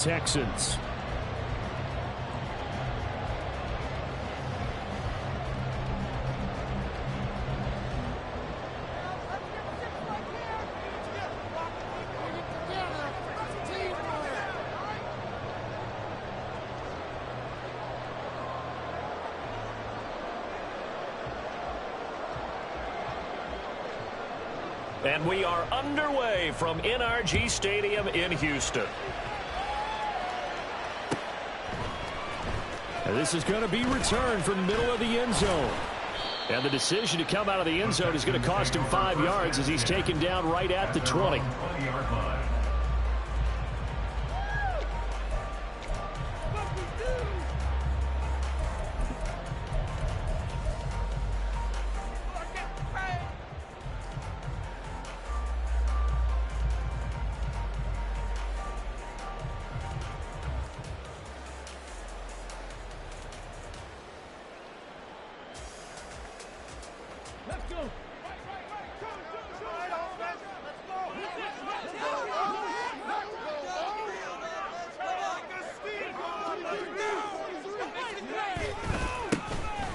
Texans. And we are underway from NRG Stadium in Houston. And this is going to be returned from the middle of the end zone. And the decision to come out of the end zone is going to cost him 5 yards as he's taken down right at the 20.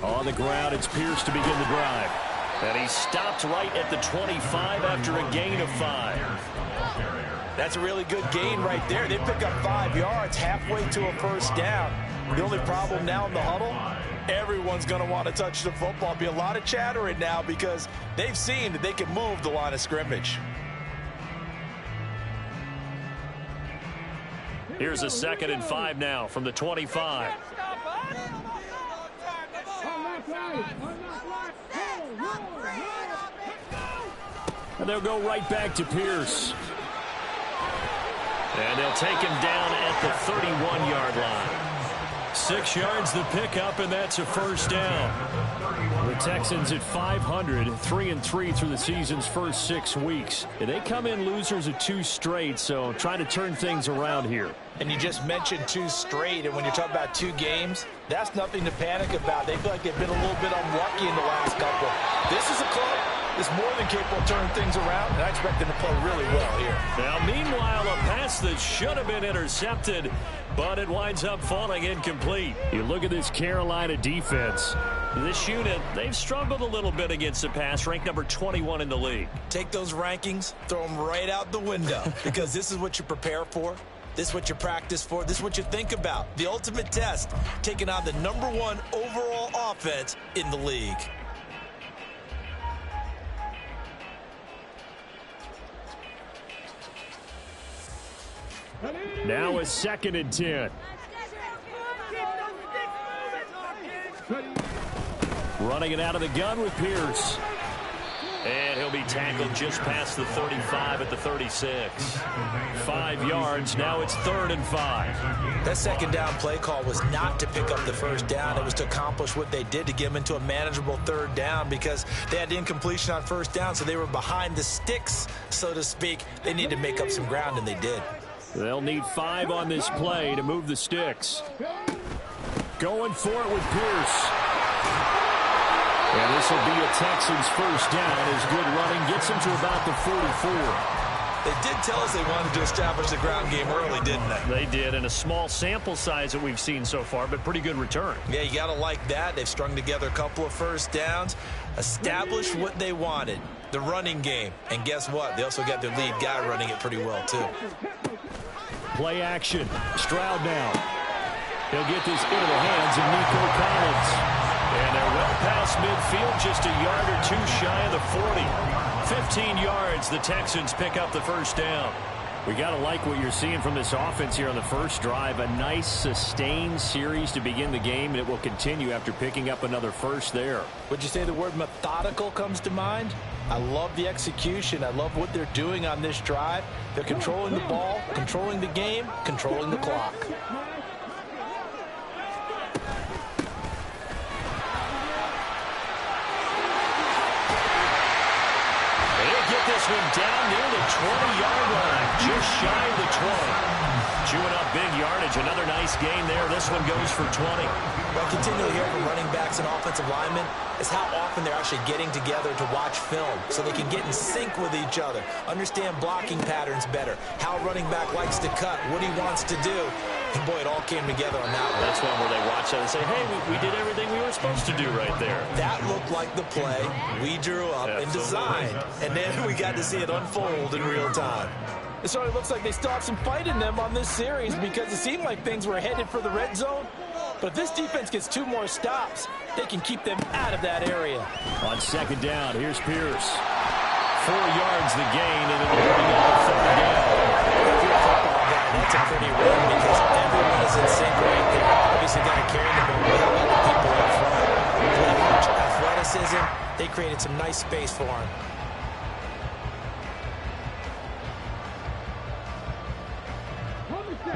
On the ground, it's Pierce to begin the drive. And he stopped right at the 25 after a gain of 5. That's a really good gain right there. They pick up 5 yards halfway to a first down. The only problem now in the huddle, everyone's going to want to touch the football. Be a lot of chattering now because they've seen that they can move the line of scrimmage. Here's a 2nd and 5 now from the 25. And they'll go right back to Pierce. And they'll take him down at the 31-yard line. 6 yards the pickup, and that's a first down. The Texans at 500, 3-3 through the season's first 6 weeks. And they come in losers of 2 straight, so trying to turn things around here. And you just mentioned 2 straight, and when you're talking about 2 games, that's nothing to panic about. They feel like they've been a little bit unlucky in the last couple. This is a club that's more than capable of turning things around, and I expect them to play really well here. Now, meanwhile, a pass that should have been intercepted, but it winds up falling incomplete. You look at this Carolina defense. This unit, they've struggled a little bit against the pass, ranked number 21 in the league. Take those rankings, throw them right out the window, because this is what you prepare for. This is what you practice for. This is what you think about. The ultimate test, taking on the #1 overall offense in the league. Now a 2nd and 10. Running it out of the gun with Pierce. And he'll be tackled just past the 35 at the 36. 5 yards. Now it's 3rd and 5. That 2nd down play call was not to pick up the first down. It was to accomplish what they did to get them into a manageable 3rd down because they had incompletion on 1st down, so they were behind the sticks, so to speak. They needed to make up some ground, and they did. They'll need 5 on this play to move the sticks. Going for it with Pierce. And this will be a Texans first down as good running gets them to about the 44. They did tell us they wanted to establish the ground game early, didn't they? They did, and a small sample size that we've seen so far, but pretty good return. Yeah, you got to like that. They've strung together a couple of first downs, established what they wanted, the running game. And guess what? They also got their lead guy running it pretty well, too. Play action. Stroud now. He'll get this into the hands of Nico Collins. And they're well past midfield, just a yard or 2 shy of the 40. 15 yards, the Texans pick up the first down. We got to like what you're seeing from this offense here on the first drive. A nice, sustained series to begin the game, and it will continue after picking up another first there. Would you say the word methodical comes to mind? I love the execution. I love what they're doing on this drive. They're controlling the ball, controlling the game, controlling the clock. They get this one down near the 20-yard line, just shy of the 20. chewing up big yardage. Another nice gain there. This one goes for 20. What I continually hear from running backs and offensive linemen is how often they're actually getting together to watch film so they can get in sync with each other, understand blocking patterns better, how a running back likes to cut, what he wants to do. And boy, it all came together on that one. That's one where they watch that and say, hey, we did everything we were supposed to do right there. That looked like the play we drew up and designed, and then we got to see it unfold in real time. It sort of looks like they still have some fight in them on this series because it seemed like things were headed for the red zone. But if this defense gets 2 more stops, they can keep them out of that area. On second down, here's Pierce. 4 yards the gain, and it'll bring up a third down. If you're a football guy, that's a pretty run because everyone is in sync right there. Obviously got to carry the ball without the people up front. Leverage, athleticism, they created some nice space for him.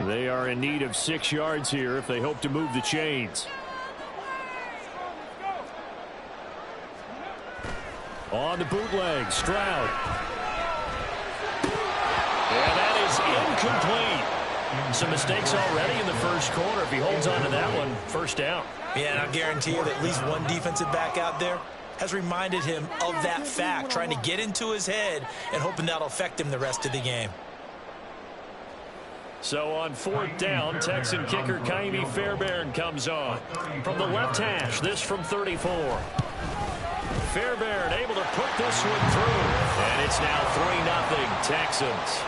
They are in need of 6 yards here if they hope to move the chains. On the bootleg, Stroud. And that is incomplete. Some mistakes already in the first quarter. If he holds on to that one, first down. Yeah, and I guarantee you that at least one defensive back out there has reminded him of that fact, trying to get into his head and hoping that'll affect him the rest of the game. So on 4th down, Texan kicker Kaimi Fairbairn comes on. From the left hash, this from 34. Fairbairn able to put this one through. And it's now 3-0 Texans.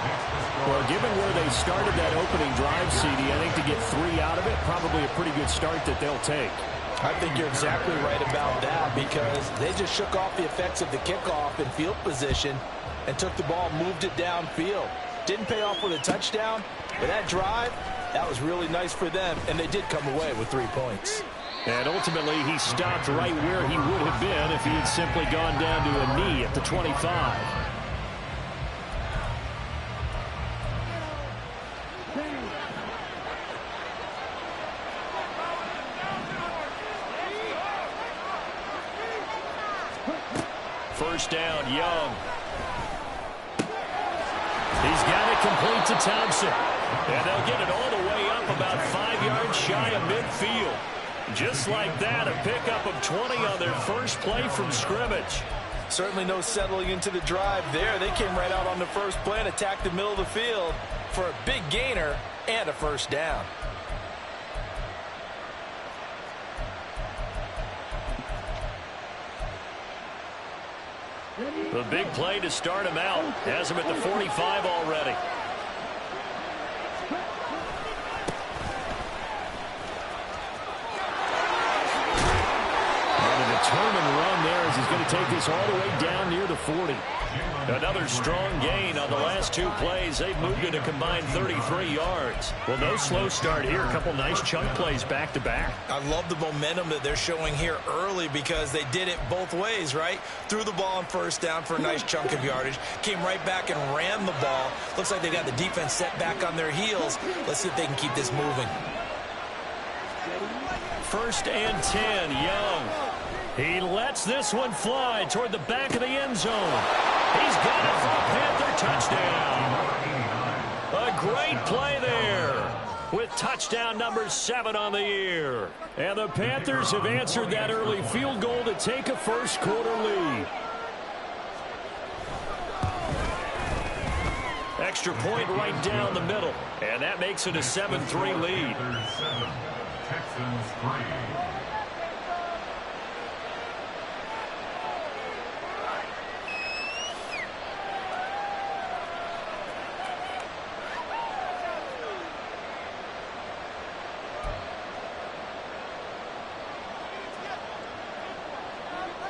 Well, given where they started that opening drive, CD, I think to get 3 out of it, probably a pretty good start that they'll take. I think you're exactly right about that because they just shook off the effects of the kickoff in field position and took the ball, moved it downfield. Didn't pay off with a touchdown, but that drive, that was really nice for them, and they did come away with 3 points. And ultimately, he stopped right where he would have been if he had simply gone down to a knee at the 25. First down, Young. He's got it complete to Thompson. And they'll get it all the way up about 5 yards shy of midfield. Just like that, a pickup of 20 on their first play from scrimmage. Certainly no settling into the drive there. They came right out on the first play and attacked the middle of the field for a big gainer and a first down. The big play to start him out. Has him at the 45 already. And a determined run there as he's going to take this all the way down near the 40. Another strong gain on the last 2 plays. They've moved it a combined 33 yards. Well, no slow start here. A couple nice chunk plays back to back. I love the momentum that they're showing here early because they did it both ways, right? Threw the ball on first down for a nice chunk of yardage. Came right back and ran the ball. Looks like they got the defense set back on their heels. Let's see if they can keep this moving. 1st and 10, Young. He lets this one fly toward the back of the end zone. He's got it for a Panther touchdown. A great play there with touchdown number 7 on the year. And the Panthers have answered that early field goal to take a first quarter lead. Extra point right down the middle. And that makes it a 7-3 lead. Texans 3.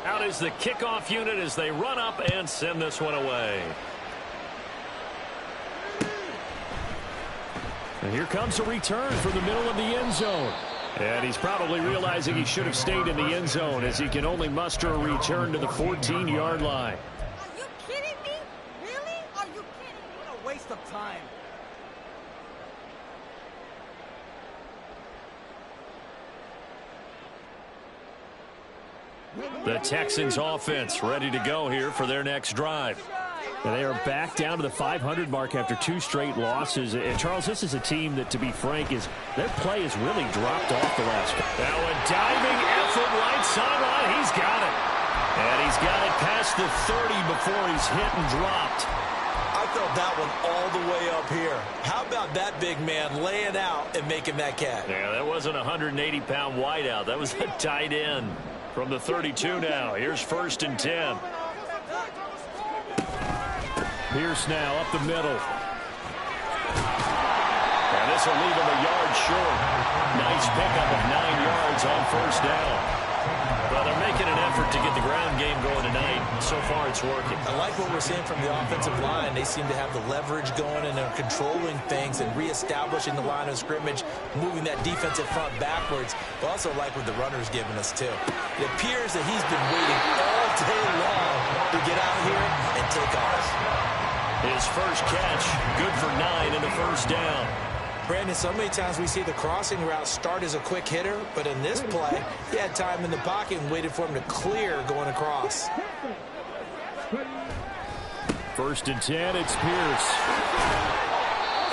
Out is the kickoff unit as they run up and send this one away. And here comes a return from the middle of the end zone. And he's probably realizing he should have stayed in the end zone as he can only muster a return to the 14-yard line. Are you kidding me? Really? Are you kidding me? What a waste of time. The Texans offense ready to go here for their next drive. And they are back down to the 500 mark after 2 straight losses. And Charles, this is a team that, to be frank, their play has really dropped off the last couple. Now a diving effort right sideline. He's got it. And he's got it past the 30 before he's hit and dropped. I felt that one all the way up here. How about that big man laying out and making that catch? Yeah, that wasn't a 180-pound wideout. That was a tight end from the 32 now. Here's 1st and 10. Pierce now up the middle. And this will leave him a yard short. Nice pickup of 9 yards on 1st down. Well, they're making an effort to get the ground game going tonight. So far, it's working. I like what we're seeing from the offensive line. They seem to have the leverage going, and they're controlling things and reestablishing the line of scrimmage, moving that defensive front backwards. I also like what the runner's giving us, too. It appears that he's been waiting all day long to get out here and take off. His first catch, good for 9 in the 1st down. Brandon, so many times we see the crossing route start as a quick hitter, but in this play, he had time in the pocket and waited for him to clear going across. 1st and 10, it's Pierce.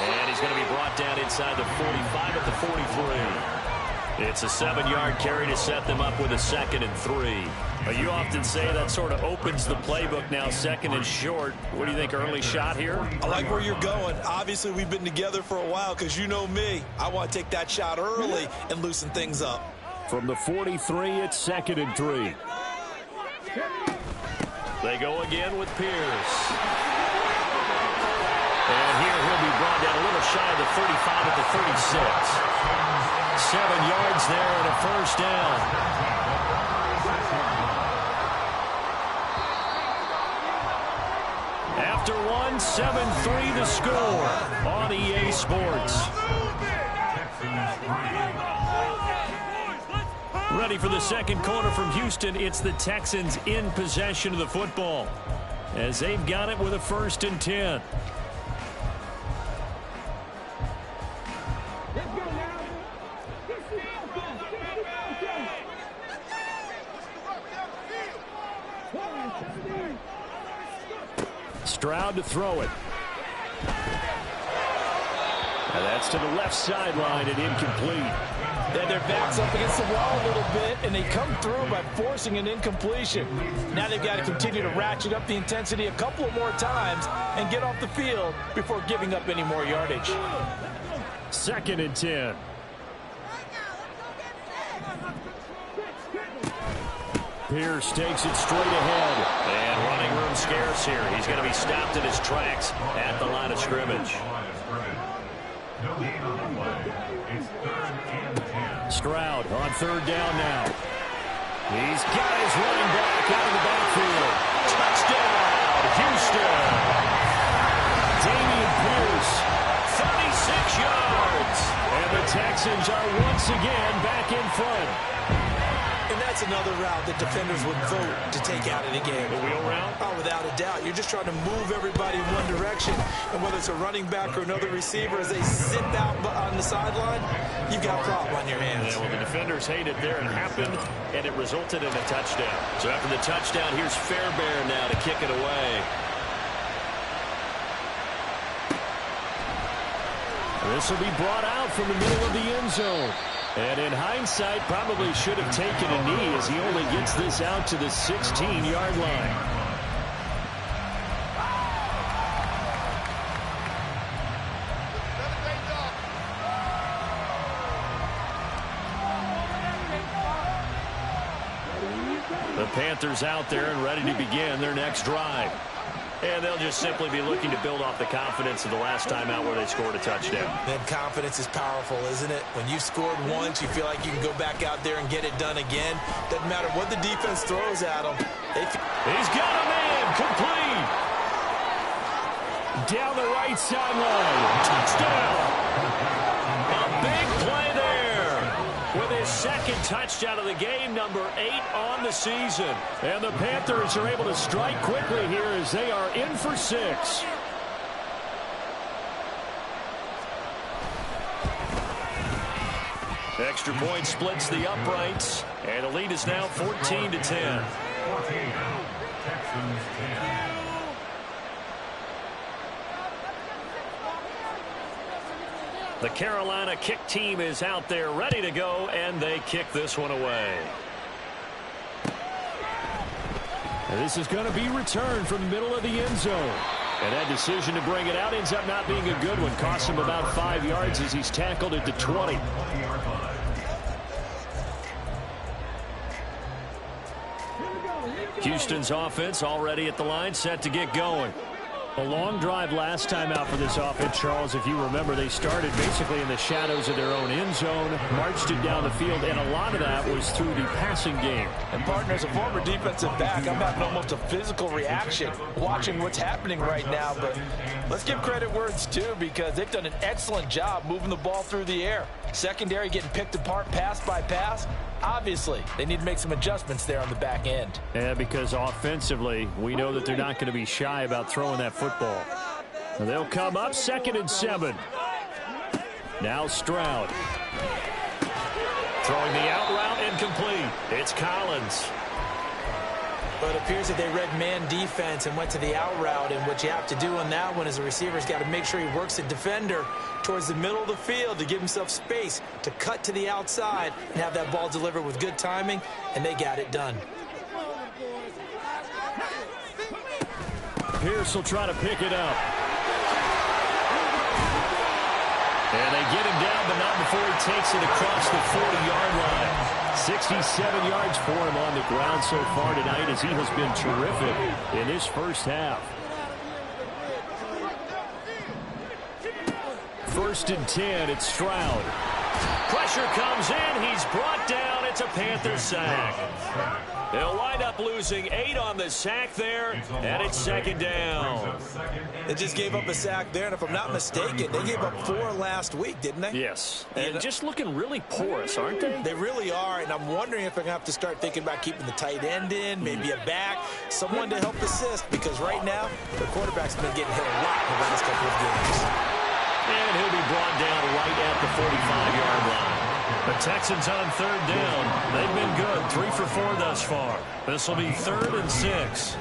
And he's going to be brought down inside the 45 at the 43. It's a 7-yard carry to set them up with a 2nd and 3. You often say that sort of opens the playbook now, 2nd and short. What do you think, early shot here? I like where you're going. Obviously, we've been together for a while because you know me. I want to take that shot early and loosen things up. From the 43, it's 2nd and 3. They go again with Pierce. And here he'll be brought down a little shy of the 35 at the 36. 7 yards there and a 1st down. After 7-3 the score on EA Sports. Ready for the second quarter from Houston. It's the Texans in possession of the football as they've got it with a 1st and 10. Stroud to throw it. And that's to the left sideline and incomplete. Then their back's up against the wall a little bit, and they come through by forcing an incompletion. Now they've got to continue to ratchet up the intensity a couple of more times and get off the field before giving up any more yardage. 2nd and 10. Pierce takes it straight ahead. And running room scarce here. He's going to be stopped in his tracks at the line of scrimmage. Stroud on 3rd down now. He's got his running back out of the backfield. Touchdown, Houston. Dameon Pierce, 36 yards. And the Texans are once again back in front. And that's another route that defenders would vote to take out of the game. The wheel route? Oh, without a doubt. You're just trying to move everybody in one direction. And whether it's a running back or another receiver, as they sit out on the sideline, you've got a problem on your hands. Yeah, well, the defenders hate it there. It happened, and it resulted in a touchdown. So after the touchdown, here's Fairbairn now to kick it away. This will be brought out from the middle of the end zone. And in hindsight, probably should have taken a knee as he only gets this out to the 16-yard line. The Panthers out there and ready to begin their next drive. And they'll just simply be looking to build off the confidence of the last time out where they scored a touchdown. Then confidence is powerful, isn't it? When you've scored once, you feel like you can go back out there and get it done again. Doesn't matter what the defense throws at them. He's got a man, complete. Down the right sideline. Touchdown. A big play there with his second touchdown of the game, number 8 on the season. And the Panthers are able to strike quickly here as they are in for 6. Extra point splits the uprights, and the lead is now 14-10. 14, Texans 10. The Carolina kick team is out there ready to go, and they kick this one away. And this is going to be returned from the middle of the end zone. And that decision to bring it out ends up not being a good one. Costs him about 5 yards as he's tackled at the 20. Houston's offense already at the line, set to get going. A long drive last time out for this offense, Charles. If you remember, they started basically in the shadows of their own end zone, marched it down the field, and a lot of that was through the passing game. And partner, as a former defensive back, I'm having almost a physical reaction watching what's happening right now. But let's give credit where it's due, because they've done an excellent job moving the ball through the air. Secondary getting picked apart pass by pass. Obviously, they need to make some adjustments there on the back end. Yeah, because offensively, we know that they're not going to be shy about throwing that football. They'll come up 2nd and 7. Now Stroud. Throwing the out route incomplete. It's Collins. But it appears that they read man defense and went to the out route. And what you have to do on that one is the receiver's got to make sure he works the defender towards the middle of the field to give himself space to cut to the outside and have that ball delivered with good timing, and they got it done. Pierce will try to pick it up. And they get him down, but not before he takes it across the 40-yard line. 67 yards for him on the ground so far tonight, as he has been terrific in this first half. 1st and 10, it's Stroud. Pressure comes in, he's brought down, it's a Panther sack. They'll wind up losing 8 on the sack there, and it's 2nd down. They just gave up a sack there, and if I'm not mistaken, they gave up 4 last week, didn't they? Yes, and just looking really porous, aren't they? They really are, and I'm wondering if they're going to have to start thinking about keeping the tight end in, maybe a back, someone to help assist, because right now, the quarterback's been getting hit a lot in the last couple of games. And he'll be brought down right at the 45-yard line. The Texans on 3rd down. They've been good, 3 for 4 thus far. This will be 3rd and 6.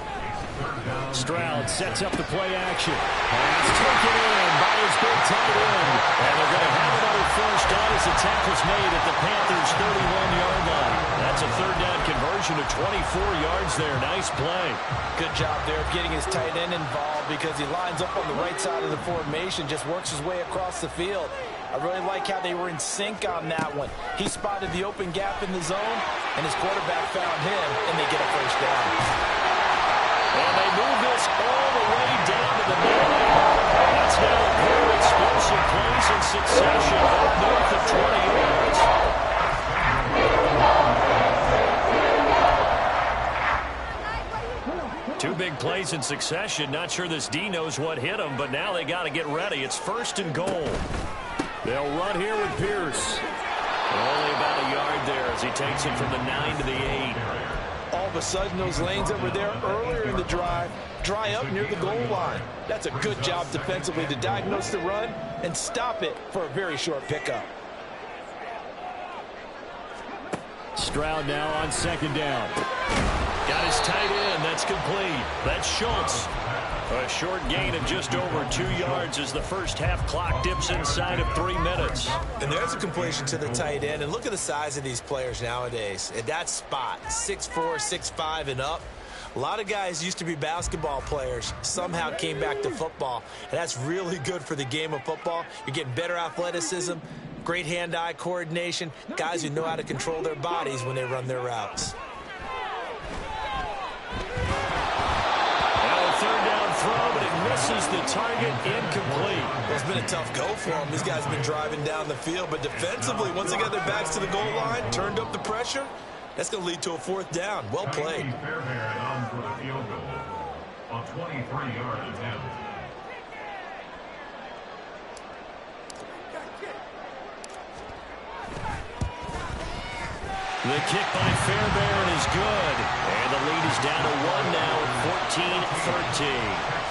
Stroud sets up the play action. Pass taken in by his big tight end. And they're going to have another first down as the tackle's made at the Panthers' 31-yard line. That's a 3rd down conversion of 24 yards there. Nice play. Good job there of getting his tight end involved, because he lines up on the right side of the formation, just works his way across the field. I really like how they were in sync on that one. He spotted the open gap in the zone, and his quarterback found him, and they get a first down. And they move this all the way down to the 9. That's now 4 explosive plays in succession, up north of 20 yards. Two big plays in succession. Not sure this D knows what hit him, but now they got to get ready. It's 1st and goal. They'll run here with Pierce. Only about a yard there as he takes it from the 9 to the 8. All of a sudden, those lanes that were there earlier in the drive dry up near the goal line. That's a good job defensively to diagnose the run and stop it for a very short pickup. Stroud now on 2nd down. Got his tight end. That's complete. That's Schultz. A short gain of just over 2 yards as the first half clock dips inside of 3 minutes. And there's a completion to the tight end. And look at the size of these players nowadays. At that spot, 6'4", 6'5", and up. A lot of guys used to be basketball players, somehow came back to football. And that's really good for the game of football. You're getting better athleticism, great hand-eye coordination, guys who know how to control their bodies when they run their routes. Now a 3rd down throw, but it misses the target, incomplete. It's been a tough go for them. These guys have been driving down the field, but defensively, once they got their backs to the goal line, turned up the pressure, that's going to lead to a 4th down. Well played. Fairbairn on for the field goal. A 23-yard attempt. The kick by Fairbairn is good. And the lead is down to 1 now at 14-13.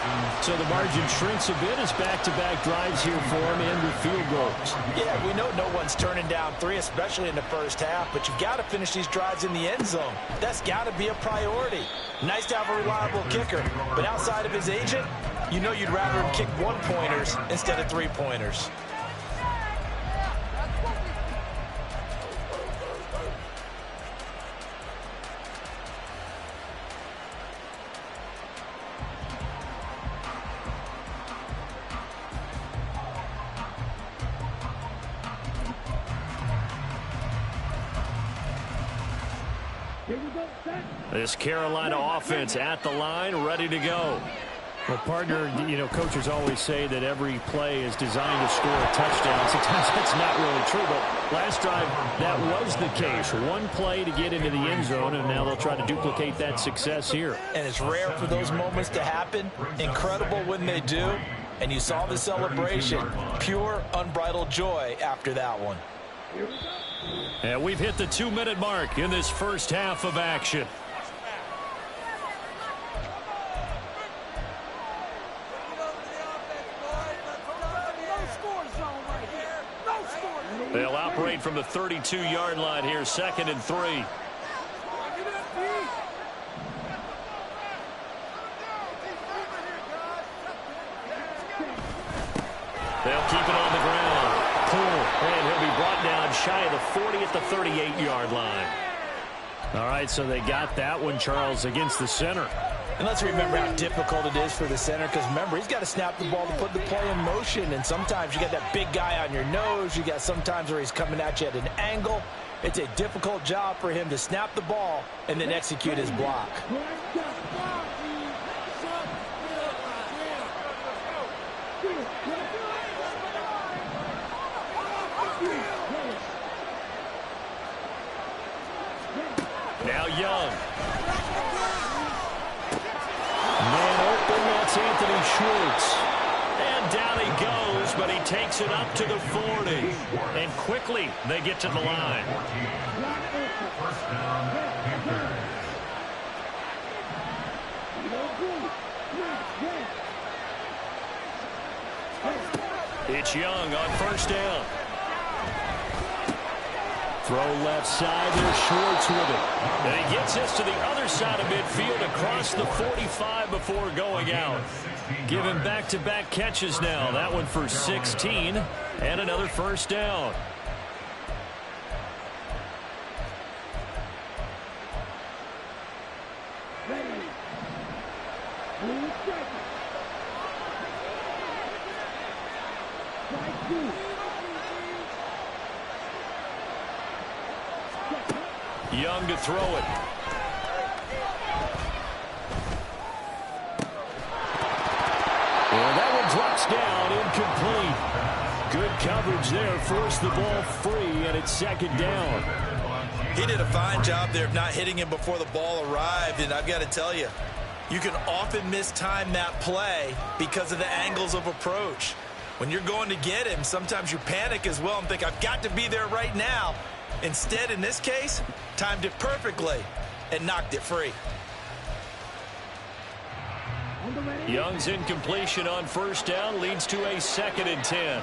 So the margin shrinks a bit as back-to-back drives here for him and with field goals. Yeah, we know no one's turning down 3, especially in the first half, but you've got to finish these drives in the end zone. That's got to be a priority. Nice to have a reliable kicker, but outside of his agent, you know you'd rather him kick 1-pointers instead of 3-pointers. This Carolina offense at the line, ready to go. Well, partner, coaches always say that every play is designed to score a touchdown. Sometimes that's not really true, but last drive, that was the case. One play to get into the end zone, and now they'll try to duplicate that success here. And it's rare for those moments to happen. Incredible when they do. And you saw the celebration. Pure, unbridled joy after that one. And we've hit the 2-minute mark in this first half of action. They'll operate from the 32-yard line here, 2nd and 3. They'll keep it on the ground. Pull, and he'll be brought down shy of the 40 at the 38-yard line. All right, so they got that one, Charles, against the center. And let's remember how difficult it is for the center, because remember, he's got to snap the ball to put the play in motion, and sometimes you got that big guy on your nose. You got sometimes where he's coming at you at an angle. It's a difficult job for him to snap the ball and then execute his block. Now Young. Man open, that's Anthony Schwartz. And down he goes, but he takes it up to the 40. And quickly, they get to the line. First down, Panthers. It's Young on first down. Throw left side, there's Schwartz with it. And he gets this to the other side of midfield across the 45 before going out. Giving back-to-back catches now. That one for 16 and another first down. Young to throw it. And that one drops down, incomplete. Good coverage there, forced the ball free, and it's 2nd down. He did a fine job there of not hitting him before the ball arrived, and I've got to tell you, you can often mistime that play because of the angles of approach. When you're going to get him, sometimes you panic as well and think, I've got to be there right now. Instead, in this case, timed it perfectly and knocked it free. Young's incompletion on first down leads to a 2nd and 10.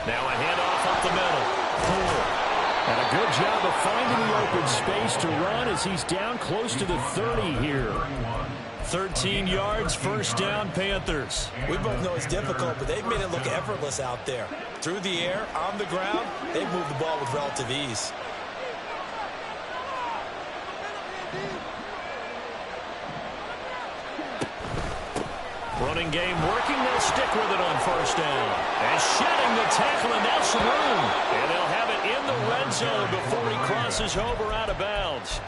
Now a handoff up the middle. And a good job of finding the open space to run as he's down close to the 30 here. 13 yards, first down, Panthers. We both know it's difficult, but they've made it look effortless out there. Through the air, on the ground, they've moved the ball with relative ease. Running game working, they'll stick with it on first down. And shedding the tackle, and now some room. And they'll have it in the red zone before he crosses over out of bounds.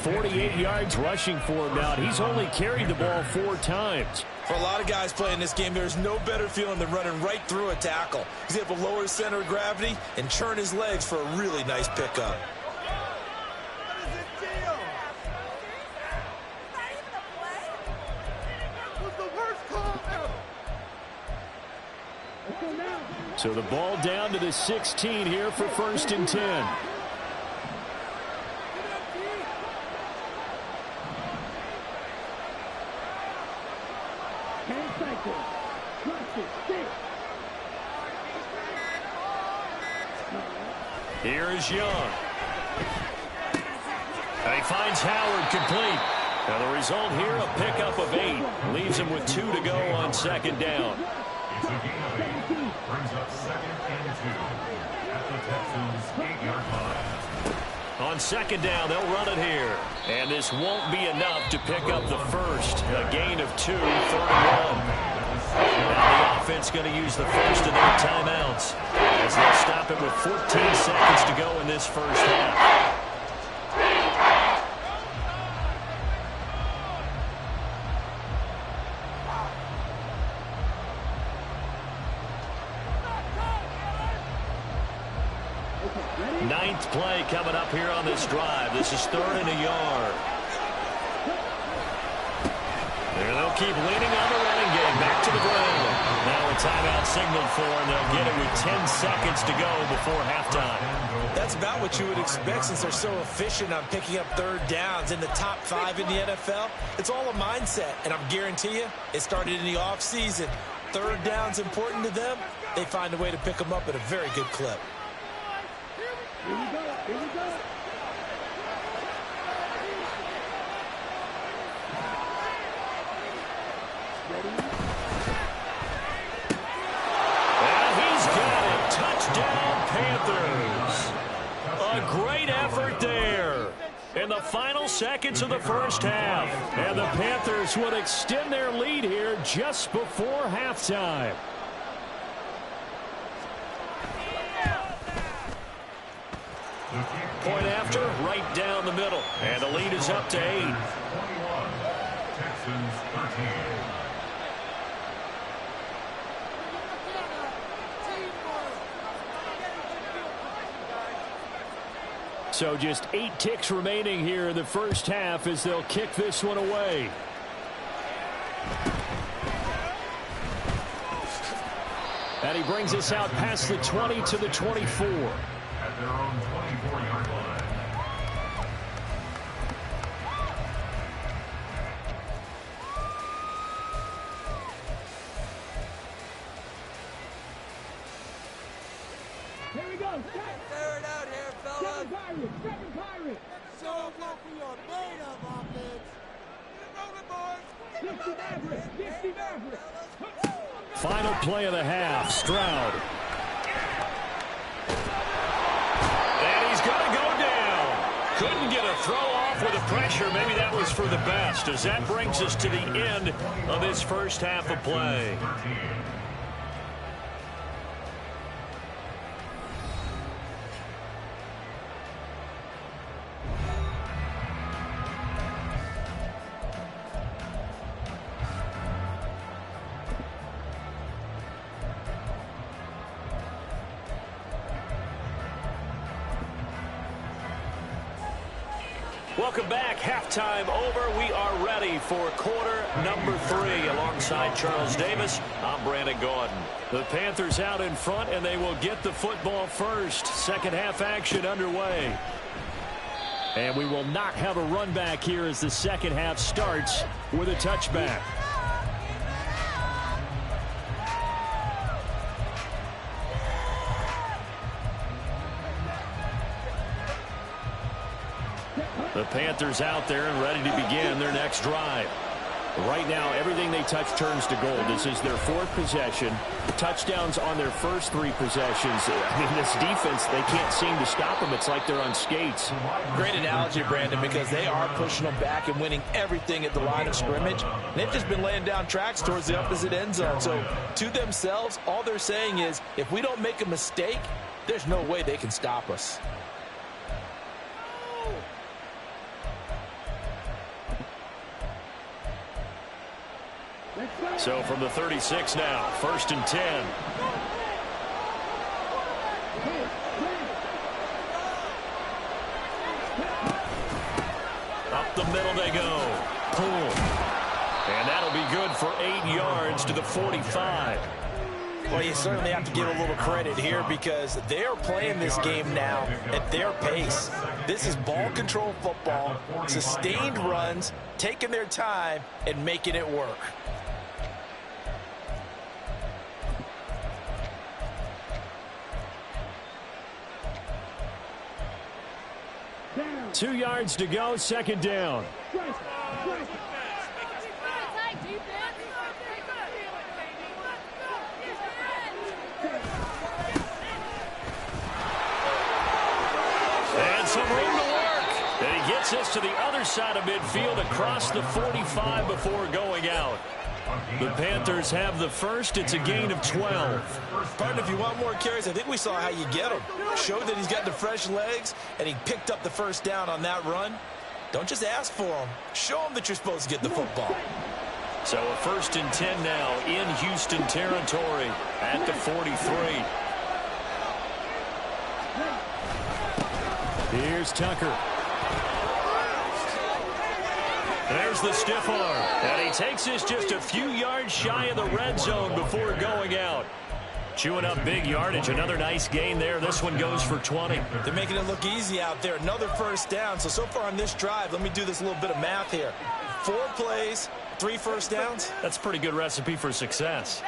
48 yards rushing for him now. He's only carried the ball 4 times. For a lot of guys playing this game, there's no better feeling than running right through a tackle. He's able to lower his center of gravity and churn his legs for a really nice pickup. So the ball down to the 16 here for 1st and 10. Here is Young. And he finds Howard complete. Now the result here, a pickup of 8. Leaves him with 2 to go on 2nd down. It's a gain of 8. Brings up 2nd and 2 at the Texans' 8-yard line. On 2nd down, they'll run it here. And this won't be enough to pick up the first. A gain of 2, 31. Now the offense defense going to use the first of their timeouts as they'll stop it with 14 seconds to go in this first half. Ninth play coming up here on this drive. This is 3rd and a yard. And they'll keep leaning on the running game. Back to the ground. Now a timeout signaled for, and they'll get it with 10 seconds to go before halftime. That's about what you would expect since they're so efficient on picking up 3rd downs in the top 5 in the NFL. It's all a mindset, and I'm guarantee you it started in the offseason. 3rd down's important to them. They find a way to pick them up at a very good clip. Here we go. Here we go. And he's got it. Touchdown, Panthers. A great effort there in the final seconds of the first half. And the Panthers would extend their lead here just before halftime. Point after, right down the middle. And the lead is up to 8. 21, Texans 13. So just 8 ticks remaining here in the first half as they'll kick this one away. And he brings us out past the 20 to the 24. At their own 24-yard line. Here we go. Clear it out here, fellas. Second pirate. Show them what we are made of, offense. Get rolling, boys. 50 Maverick. Final play of the half. Stroud. And he's going to go down. Couldn't get a throw off with the pressure. Maybe that was for the best, as that brings us to the end of this first half of play. Welcome back. Halftime over. We are ready for quarter number 3. Alongside Charles Davis, I'm Brandon Gordon. The Panthers out in front, and they will get the football first. Second half action underway. And we will not have a run back here as the second half starts with a touchback. The Panthers out there and ready to begin their next drive. Right now, everything they touch turns to gold. This is their 4th possession. Touchdowns on their first 3 possessions. I mean, this defense, they can't seem to stop them. It's like they're on skates. Great analogy, Brandon, because they are pushing them back and winning everything at the line of scrimmage. They've just been laying down tracks towards the opposite end zone. So, to themselves, all they're saying is, if we don't make a mistake, there's no way they can stop us. So from the 36 now, 1st and 10. Up the middle they go. Pull. And that'll be good for 8 yards to the 45. Well, you certainly have to give a little credit here because they're playing this game now at their pace. This is ball control football, sustained runs, taking their time, and making it work. Down. 2 yards to go, second down. And some room to work. And he gets us to the other side of midfield across the 45 before going out. The Panthers have the first. It's a gain of 12. Partner, if you want more carries, I think we saw how you get him. Showed that he's got the fresh legs, and he picked up the first down on that run. Don't just ask for him. Show him that you're supposed to get the football. So a 1st and 10 now in Houston territory at the 43. Here's Tucker. There's the stiff arm. And he takes this just a few yards shy of the red zone before going out. Chewing up big yardage. Another nice gain there. This one goes for 20. They're making it look easy out there. Another first down. So far on this drive, let me do this little bit of math here. 4 plays, 3 first downs. That's a pretty good recipe for success.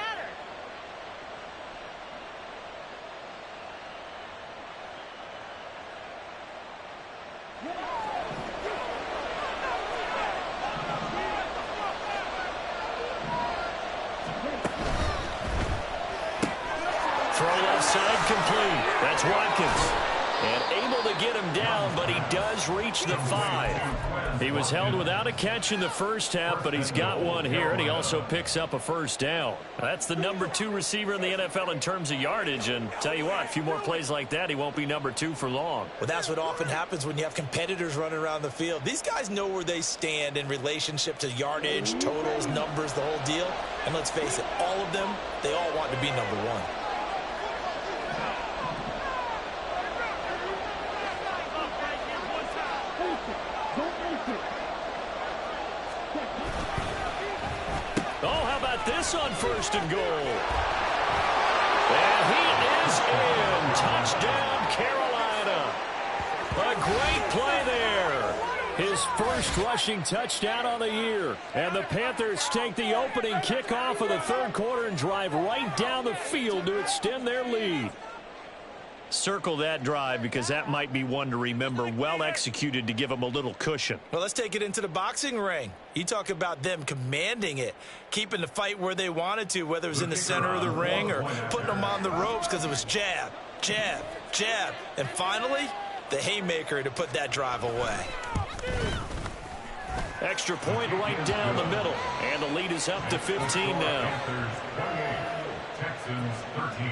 Throw left side complete. That's Watkins. And able to get him down, but he does reach the 5. He was held without a catch in the first half, but he's got one here, and he also picks up a first down. That's the number 2 receiver in the NFL in terms of yardage, and tell you what, a few more plays like that, he won't be number 2 for long. Well, that's what often happens when you have competitors running around the field. These guys know where they stand in relationship to yardage, totals, numbers, the whole deal. And let's face it, all of them, they all want to be number 1. This on 1st and goal. And he is in. Touchdown, Carolina. A great play there. His first rushing touchdown on the year. And the Panthers take the opening kickoff of the 3rd quarter and drive right down the field to extend their lead. Circle that drive because that might be one to remember. Well executed to give them a little cushion. Well, let's take it into the boxing ring. You talk about them commanding it, keeping the fight where they wanted to, whether it was in the center of the ring or putting them on the ropes because it was jab, jab, jab. And finally, the haymaker to put that drive away. Extra point right down the middle. And the lead is up to 15 now. Texans 13.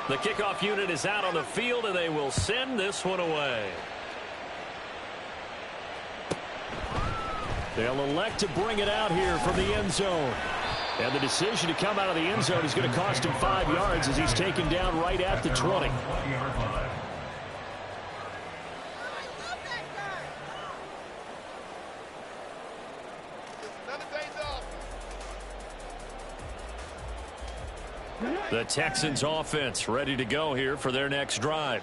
The kickoff unit is out on the field, and they will send this one away. They'll elect to bring it out here from the end zone. And the decision to come out of the end zone is going to cost him 5 yards as he's taken down right at the 20. The Texans offense ready to go here for their next drive.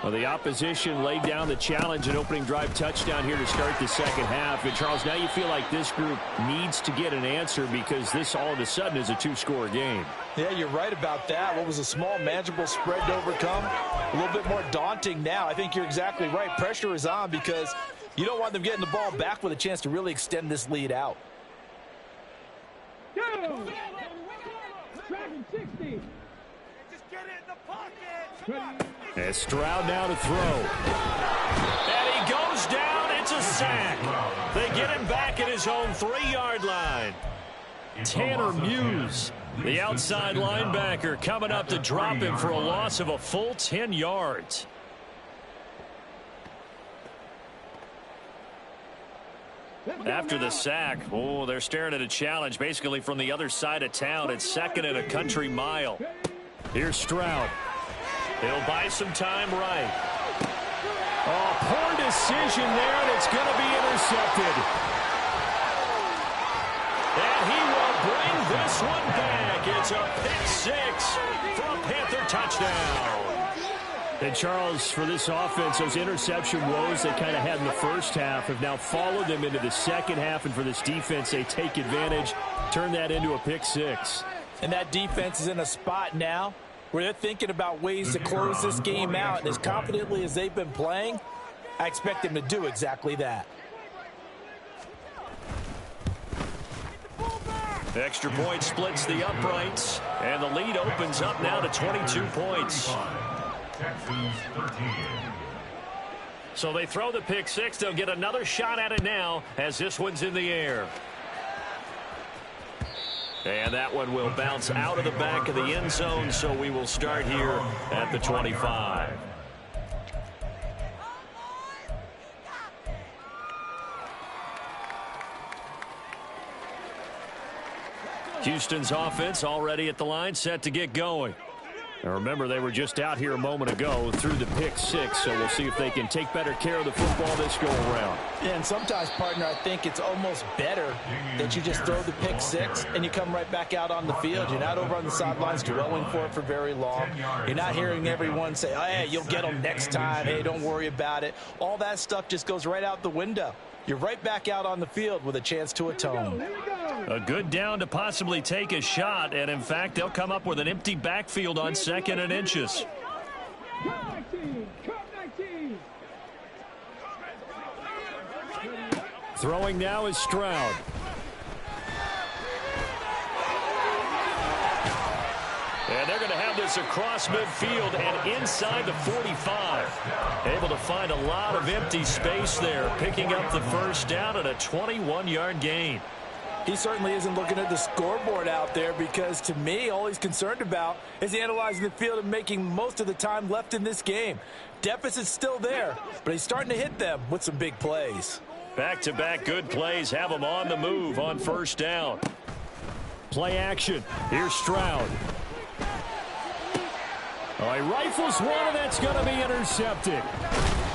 Well, the opposition laid down the challenge and opening drive touchdown here to start the second half. And, Charles, now you feel like this group needs to get an answer because this all of a sudden is a 2-score game. Yeah, you're right about that. What was a small, manageable spread to overcome, a little bit more daunting now. I think you're exactly right. Pressure is on because you don't want them getting the ball back with a chance to really extend this lead out. Go! Dragon 60. Just get it in the pocket. And Stroud now to throw. And he goes down. It's a sack. They get him back at his own 3-yard line. Tanner Muse, the outside linebacker, coming up to drop him for a loss of a full 10 yards. After the sack, oh, they're staring at a challenge basically from the other side of town. It's 2nd and a country mile. Here's Stroud. He'll buy some time right. Oh, poor decision there, and it's going to be intercepted. And he will bring this one back. It's a pick 6 for a Panther touchdown. And, Charles, for this offense, those interception woes they kind of had in the first half have now followed them into the second half. And for this defense, they take advantage, turn that into a pick 6. And that defense is in a spot now where they're thinking about ways to close this game out. And as confidently as they've been playing, I expect them to do exactly that. Extra point splits the uprights, and the lead opens up now to 22 points. Texans 13. So they throw the pick six. They'll get another shot at it now as this one's in the air. And that one will bounce out of the back of the end zone, so we will start here at the 25. Houston's offense already at the line, set to get going. Now remember, they were just out here a moment ago through the pick six, so we'll see if they can take better care of the football this go around. Yeah, and sometimes, partner, I think it's almost better that you just throw the pick six and you come right back out on the field. You're not over on the sidelines dwelling for it for very long. You're not hearing everyone say, oh, hey, you'll get them next time. Hey, don't worry about it. All that stuff just goes right out the window. You're right back out on the field with a chance to atone. A good down to possibly take a shot, and in fact, they'll come up with an empty backfield on 2nd and inches. Throwing now is Stroud. And they're going to have this across midfield and inside the 45. Able to find a lot of empty space there, picking up the first down at a 21-yard gain. He certainly isn't looking at the scoreboard out there because, to me, all he's concerned about is analyzing the field and making most of the time left in this game. Deficit's still there, but he's starting to hit them with some big plays. Back-to-back good plays have them on the move on first down. Play action. Here's Stroud. Oh, he rifles one, and that's going to be intercepted.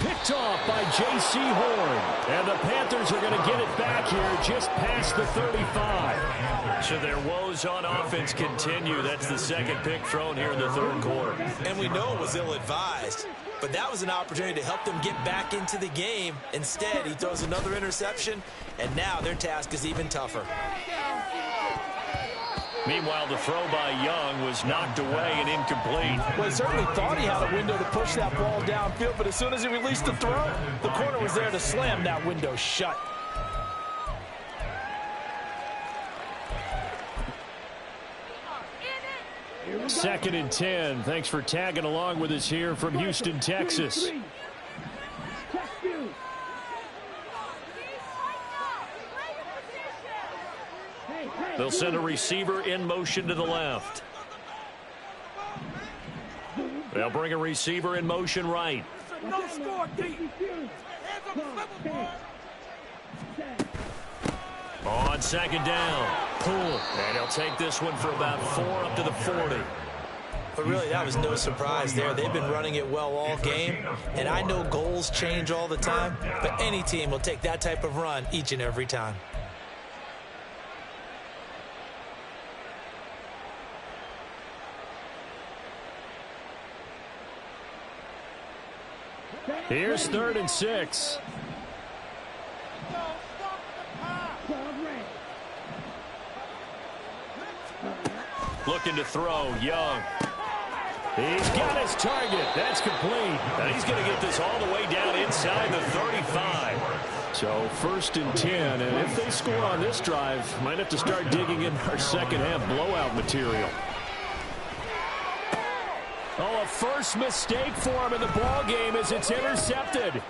Picked off by J.C. Horn. And the Panthers are going to get it back here just past the 35. So their woes on offense continue. That's the second pick thrown here in the third quarter. And we know it was ill-advised, but that was an opportunity to help them get back into the game. Instead, he throws another interception, and now their task is even tougher. Meanwhile, the throw by Young was knocked away and incomplete. Well, he certainly thought he had a window to push that ball downfield, but as soon as he released the throw, the corner was there to slam that window shut. Second and 10. Thanks for tagging along with us here from Houston, Texas. They'll send a receiver in motion to the left. They'll bring a receiver in motion right. No score, D. On second down. Pull. And he'll take this one for about 4 up to the 40. But really, that was no surprise there. They've been running it well all game. And I know goals change all the time, but any team will take that type of run each and every time. Here's 3rd and 6. Looking to throw, Young. He's got his target. That's complete. And he's going to get this all the way down inside the 35. So 1st and 10. And if they score on this drive, might have to start digging in our second half blowout material. Oh, a first mistake for him in the ball game as it's intercepted. And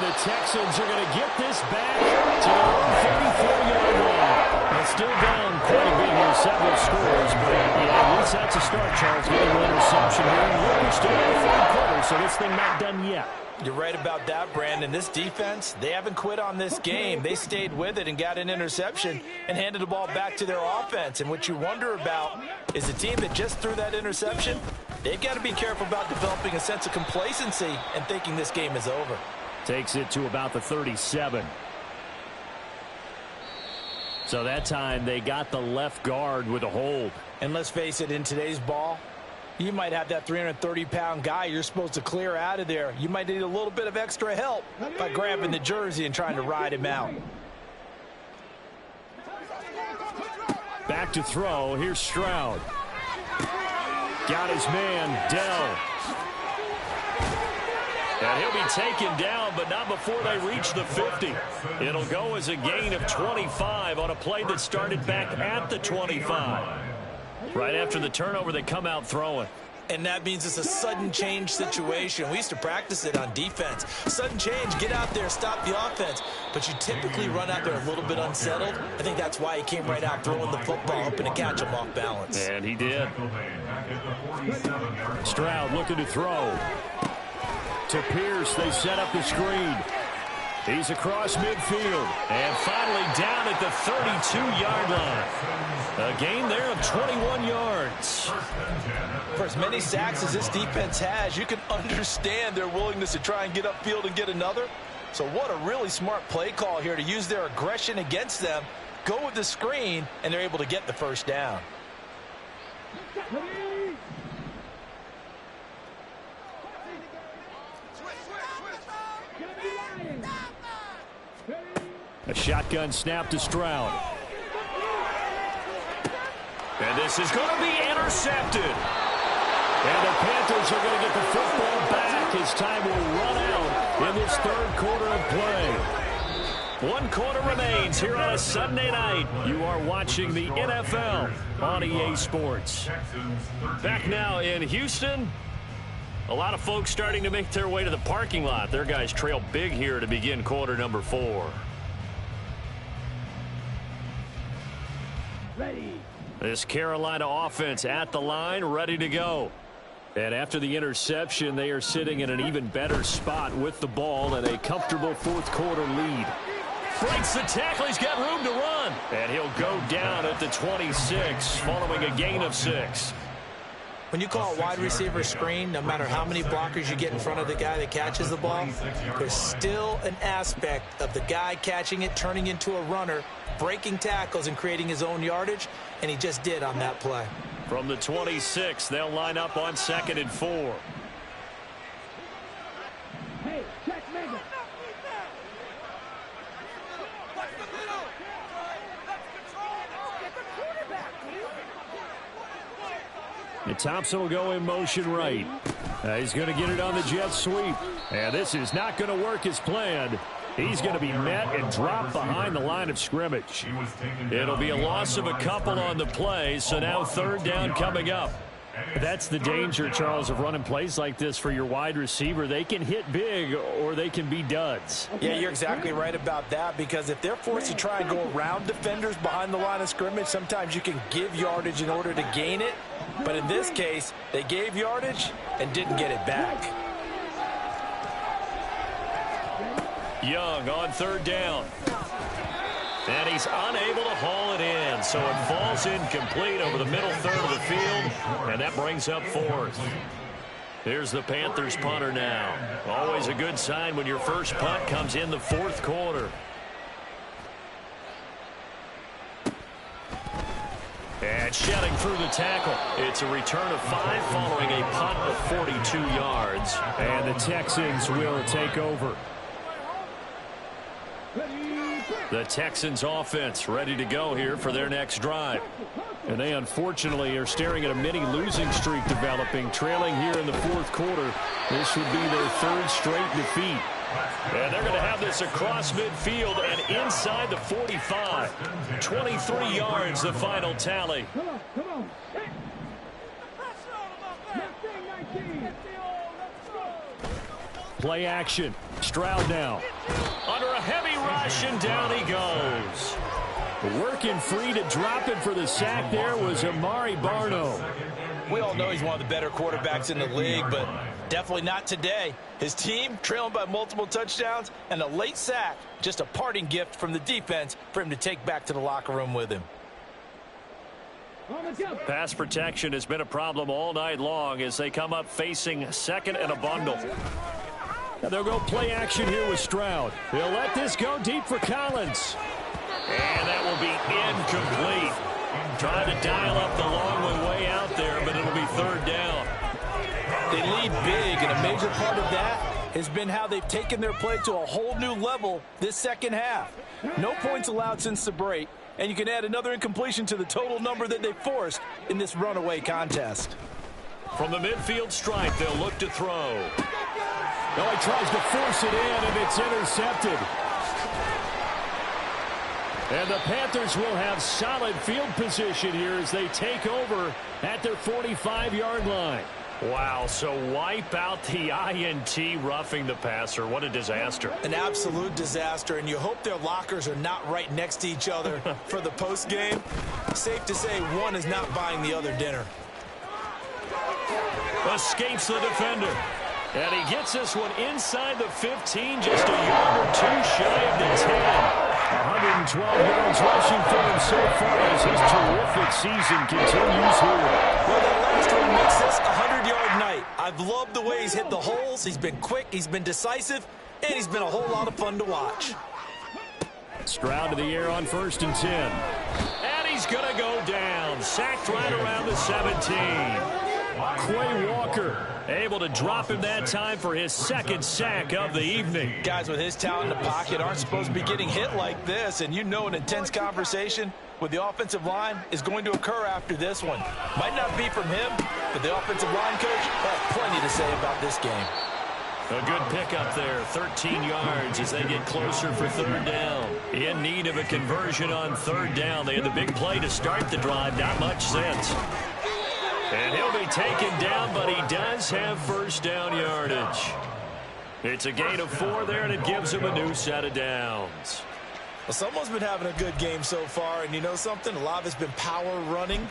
the Texans are going to get this back to their own 34-yard line. They're still down quite a bit here, several scores, but yeah, at least that's a start, Charles, getting an interception here. And look, we're still in the third quarter, so this thing not done yet. You're right about that, Brandon. This defense, they haven't quit on this game. They stayed with it and got an interception and handed the ball back to their offense. And what you wonder about is a team that just threw that interception, they've got to be careful about developing a sense of complacency and thinking this game is over. Takes it to about the 37. So that time they got the left guard with a hold. And let's face it, in today's ball, you might have that 330-pound guy you're supposed to clear out of there. You might need a little bit of extra help by grabbing the jersey and trying to ride him out. Back to throw. Here's Stroud. Got his man, Dell. And he'll be taken down, but not before they reach the 50. It'll go as a gain of 25 on a play that started back at the 25. Right after the turnover, they come out throwing. And that means it's a sudden change situation. We used to practice it on defense. Sudden change, get out there, stop the offense. But you typically run out there a little bit unsettled. I think that's why he came right out throwing the football, hoping to catch him off balance. And he did. Stroud looking to throw. To Pierce, they set up the screen. He's across midfield. And finally down at the 32-yard line. A gain there of 21 yards. For as many sacks as this defense has, you can understand their willingness to try and get upfield and get another. So what a really smart play call here to use their aggression against them, go with the screen, and they're able to get the first down. A shotgun snap to Stroud. And this is going to be intercepted. And the Panthers are going to get the football back as time will run out in this third quarter of play. 1 quarter remains here on a Sunday night. You are watching the NFL on EA Sports. Back now in Houston. A lot of folks starting to make their way to the parking lot. Their guys trail big here to begin quarter number 4. This Carolina offense at the line, ready to go. And after the interception, they are sitting in an even better spot with the ball and a comfortable fourth quarter lead. Breaks the tackle. He's got room to run. And he'll go down at the 26 following a gain of 6. When you call a wide receiver screen, no matter how many blockers you get in front of the guy that catches the ball, there's still an aspect of the guy catching it, turning into a runner, breaking tackles and creating his own yardage, and he just did on that play. From the 26, they'll line up on 2nd and 4. Hey, check Mega. And Thompson will go in motion right. He's going to get it on the jet sweep. And this is not going to work as planned. He's going to be met and dropped behind the line of scrimmage. It'll be a loss of a couple on the play, so now 3rd down coming up. That's the danger, Charles, of running plays like this for your wide receiver. They can hit big or they can be duds. Yeah, you're exactly right about that, because if they're forced to try and go around defenders behind the line of scrimmage, sometimes you can give yardage in order to gain it. But in this case, they gave yardage and didn't get it back. Young on 3rd down. And he's unable to haul it in, so it falls incomplete over the middle third of the field, and that brings up 4th. Here's the Panthers punter now. Always a good sign when your first punt comes in the 4th quarter. And shedding through the tackle. It's a return of 5 following a punt of 42 yards. And the Texans will take over. The Texans offense ready to go here for their next drive. And they unfortunately are staring at a mini losing streak developing, trailing here in the 4th quarter. This would be their 3rd straight defeat. And they're going to have this across midfield and inside the 45. 23 yards the final tally. Come on. Play action. Stroud now. Under a heavy rush, and down he goes. Working free to drop it for the sack there was Amari Barno. We all know he's one of the better quarterbacks in the league, but definitely not today. His team trailing by multiple touchdowns, and a late sack, just a parting gift from the defense for him to take back to the locker room with him. Pass protection has been a problem all night long as they come up facing 2nd and a bundle. And they'll go play action here with Stroud. He'll let this go deep for Collins. And that will be incomplete. Trying to dial up the long one way out there, but it'll be 3rd down. They lead big, and a major part of that has been how they've taken their play to a whole new level this second half. No points allowed since the break, and you can add another incompletion to the total number that they forced in this runaway contest. From the midfield stripe, they'll look to throw. No, he tries to force it in, and it's intercepted. And the Panthers will have solid field position here as they take over at their 45-yard line. Wow, so wipe out the INT roughing the passer. What a disaster. An absolute disaster, and you hope their lockers are not right next to each other for the post game. Safe to say one is not buying the other dinner. Escapes the defender. And he gets this one inside the 15, just a yard or two shy of the 10. 112 yards rushing for him so far as his terrific season continues here. Well, that last one makes this a 100-yard night. I've loved the way he's hit the holes. He's been quick, he's been decisive, and he's been a whole lot of fun to watch. Stroud to the air on 1st and 10. And he's going to go down. Sacked right around the 17. Quay Walker able to drop him that time for his second sack of the evening. Guys with his talent in the pocket aren't supposed to be getting hit like this, and you know an intense conversation with the offensive line is going to occur after this one. Might not be from him, but the offensive line coach has plenty to say about this game. A good pickup there, 13 yards as they get closer for 3rd down. In need of a conversion on 3rd down. They had the big play to start the drive, not much sense. And he'll be taken down, but he does have 1st down yardage. It's a gain of 4 there, and it gives him a new set of downs. Well, someone's been having a good game so far, and you know something? A lot of it's been power running.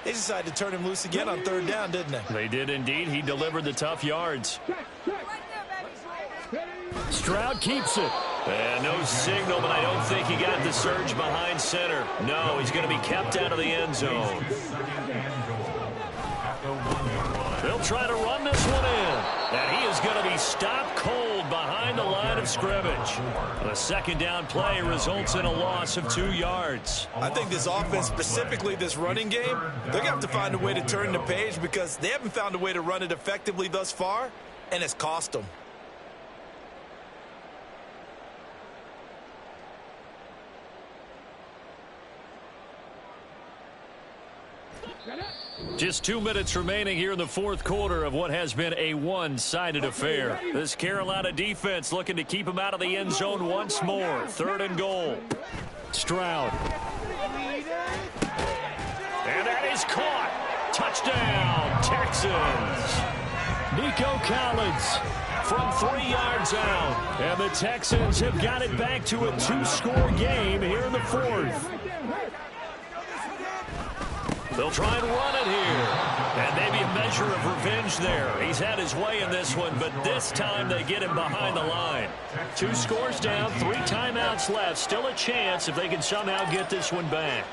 They decided to turn him loose again on 3rd down, didn't they? They did indeed. He delivered the tough yards. Stroud keeps it. And no signal, but I don't think he got the surge behind center. No, he's going to be kept out of the end zone. They'll try to run this one in. And he is going to be stopped cold behind the line of scrimmage. The 2nd down play results in a loss of 2 yards. I think this offense, specifically this running game, they're going to have to find a way to turn the page because they haven't found a way to run it effectively thus far, and it's cost them. Just 2 minutes remaining here in the 4th quarter of what has been a one-sided affair. This Carolina defense looking to keep him out of the end zone once more. 3rd and goal. Stroud. And that is caught. Touchdown, Texans. Nico Collins from 3 yards out. And the Texans have got it back to a 2-score game here in the 4th. They'll try and run it here. And maybe a measure of revenge there. He's had his way in this one, but this time they get him behind the line. 2 scores down, 3 timeouts left. Still a chance if they can somehow get this one back.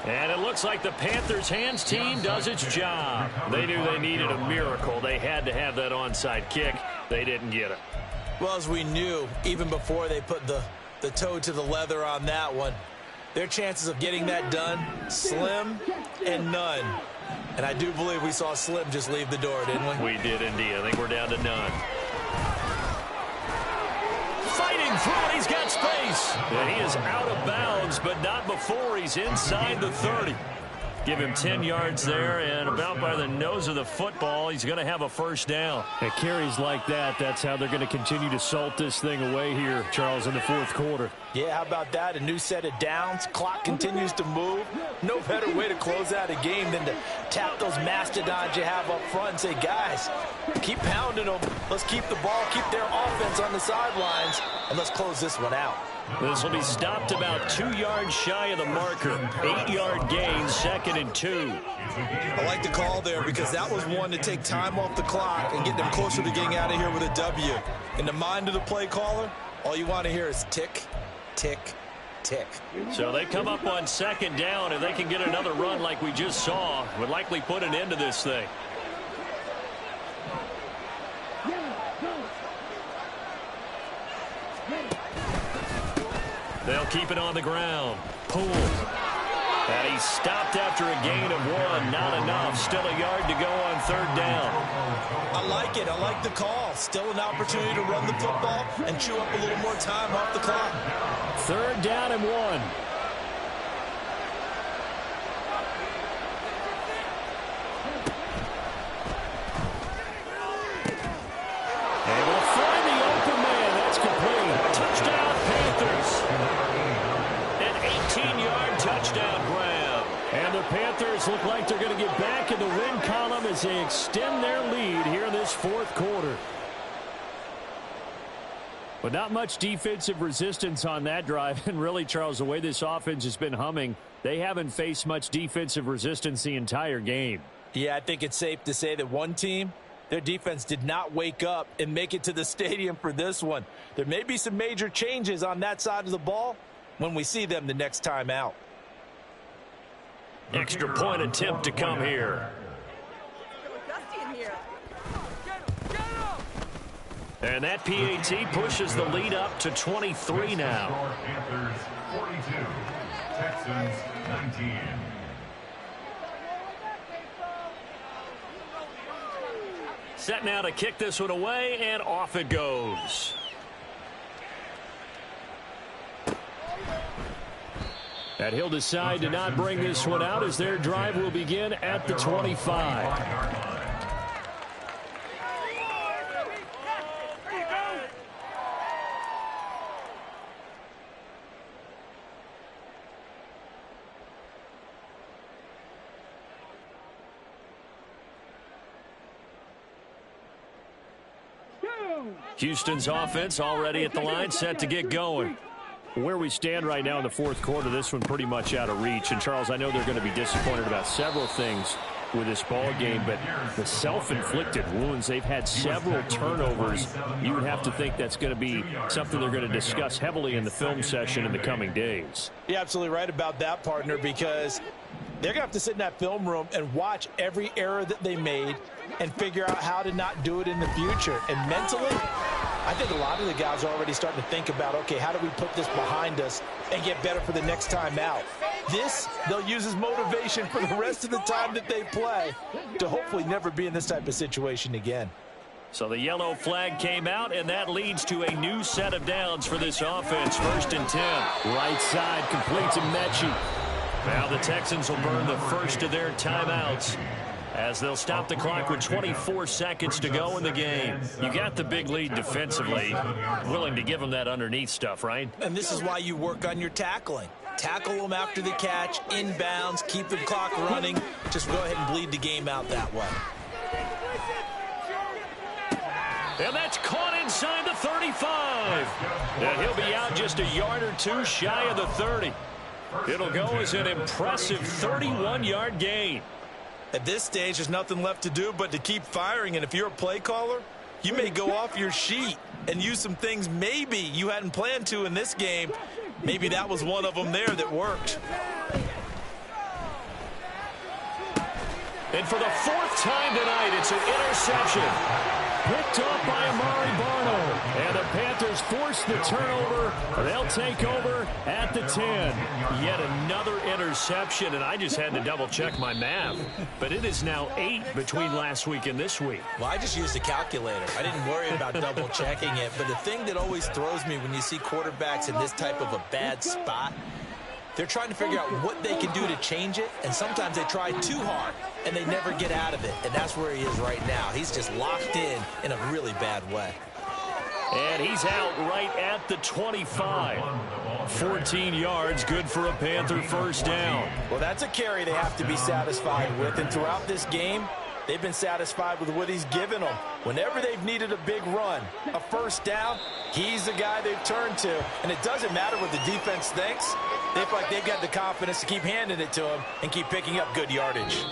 And it looks like the Panthers' hands team does its job. They knew they needed a miracle. They had to have that onside kick. They didn't get it. Well, as we knew, even before they put the toe to the leather on that one, their chances of getting that done, slim and none. And I do believe we saw Slim just leave the door, didn't we? We did indeed. I think we're down to none. Fighting through it. He's got space. And he is out of bounds, but not before he's inside the 30. Give him 10 yards there, and about by the nose of the football, he's going to have a 1st down. At carries like that, that's how they're going to continue to salt this thing away here, Charles, in the 4th quarter. Yeah, how about that? A new set of downs. Clock continues to move. No better way to close out a game than to tap those mastodons you have up front and say, guys, keep pounding them. Let's keep the ball, keep their offense on the sidelines, and let's close this one out. This will be stopped about 2 yards shy of the marker. 8-yard gain, 2nd and 2. I like the call there because that was one to take time off the clock and get them closer to getting out of here with a W. In the mind of the play caller, all you want to hear is tick, tick, tick. So they come up on 2nd down, and they can get another run like we just saw. Would likely put an end to this thing. They'll keep it on the ground. Pulled. And he's stopped after a gain of 1. Not enough. Still a yard to go on 3rd down. I like it. I like the call. Still an opportunity to run the football and chew up a little more time off the clock. 3rd down and 1. Able to find the open man. That's complete. Touchdown, Panthers. An 18-yard touchdown grab. And the Panthers look like they're going to get back in the win column as they extend their lead here in this fourth quarter. But not much defensive resistance on that drive. And really, Charles, the way this offense has been humming, they haven't faced much defensive resistance the entire game. Yeah, I think it's safe to say that one team, their defense did not wake up and make it to the stadium for this one. There may be some major changes on that side of the ball when we see them the next time out. Extra point attempt to come here. And that PAT pushes the lead up to 23 now. Panthers 42, Texans 19. Set now to kick this one away, and off it goes. And he'll decide to not bring this one out as their drive will begin at the 25. Houston's offense already at the line, set to get going. Where we stand right now in the fourth quarter, this one pretty much out of reach. And, Charles, I know they're going to be disappointed about several things with this ball game, but the self-inflicted wounds, they've had several turnovers. You would have to think that's going to be something they're going to discuss heavily in the film session in the coming days. You're absolutely right about that, partner, because they're going to have to sit in that film room and watch every error that they made and figure out how to not do it in the future. And mentally, I think a lot of the guys are already starting to think about, okay, how do we put this behind us and get better for the next time out? This, they'll use as motivation for the rest of the time that they play to hopefully never be in this type of situation again. So the yellow flag came out, and that leads to a new set of downs for this offense. 1st and 10. Right side, complete to Mechie. Now the Texans will burn the first of their timeouts as they'll stop the clock with 24 seconds to go in the game. You got the big lead defensively. Willing to give them that underneath stuff, right? And this is why you work on your tackling. Tackle them after the catch, inbounds, keep the clock running. Just go ahead and bleed the game out that way. And that's caught inside the 35. And he'll be out just a yard or two shy of the 30. It'll go as an impressive 31-yard gain. At this stage, there's nothing left to do but to keep firing. And if you're a play caller, you may go off your sheet and use some things maybe you hadn't planned to in this game. Maybe that was one of them there that worked. And for the 4th time tonight, it's an interception. Picked up by Amari Barno. And the Panthers force the turnover. They'll take over at the 10. Yet another interception, and I just had to double-check my math. But it is now 8 between last week and this week. Well, I just used a calculator. I didn't worry about double-checking it. But the thing that always throws me when you see quarterbacks in this type of a bad spot, they're trying to figure out what they can do to change it, and sometimes they try too hard, and they never get out of it. And that's where he is right now. He's just locked in a really bad way. And he's out right at the 25. 14 yards, good for a Panther first down. Well, that's a carry they have to be satisfied with, and throughout this game, they've been satisfied with what he's given them. Whenever they've needed a big run, a first down, he's the guy they've turned to. And it doesn't matter what the defense thinks. They feel like they've got the confidence to keep handing it to him and keep picking up good yardage.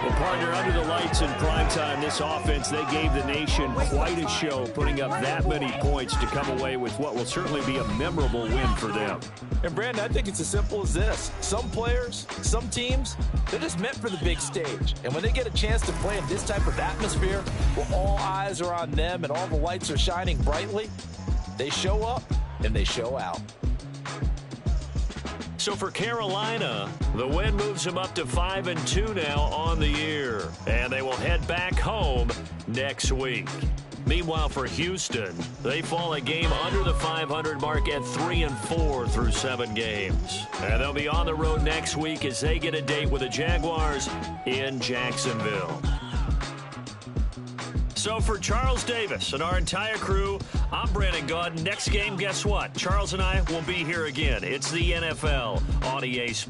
Well, partner, under the lights in primetime, this offense, they gave the nation quite a show, putting up that many points to come away with what will certainly be a memorable win for them. And, Brandon, I think it's as simple as this. Some players, some teams, they're just meant for the big stage. And when they get a chance to play in this type of atmosphere, where all eyes are on them and all the lights are shining brightly, they show up and they show out. So for Carolina, the win moves them up to 5-2 now on the year. And they will head back home next week. Meanwhile, for Houston, they fall a game under the 500 mark at 3-4 through 7 games. And they'll be on the road next week as they get a date with the Jaguars in Jacksonville. So for Charles Davis and our entire crew, I'm Brandon Gaudin. Next game, guess what? Charles and I will be here again. It's the NFL on EA Sports.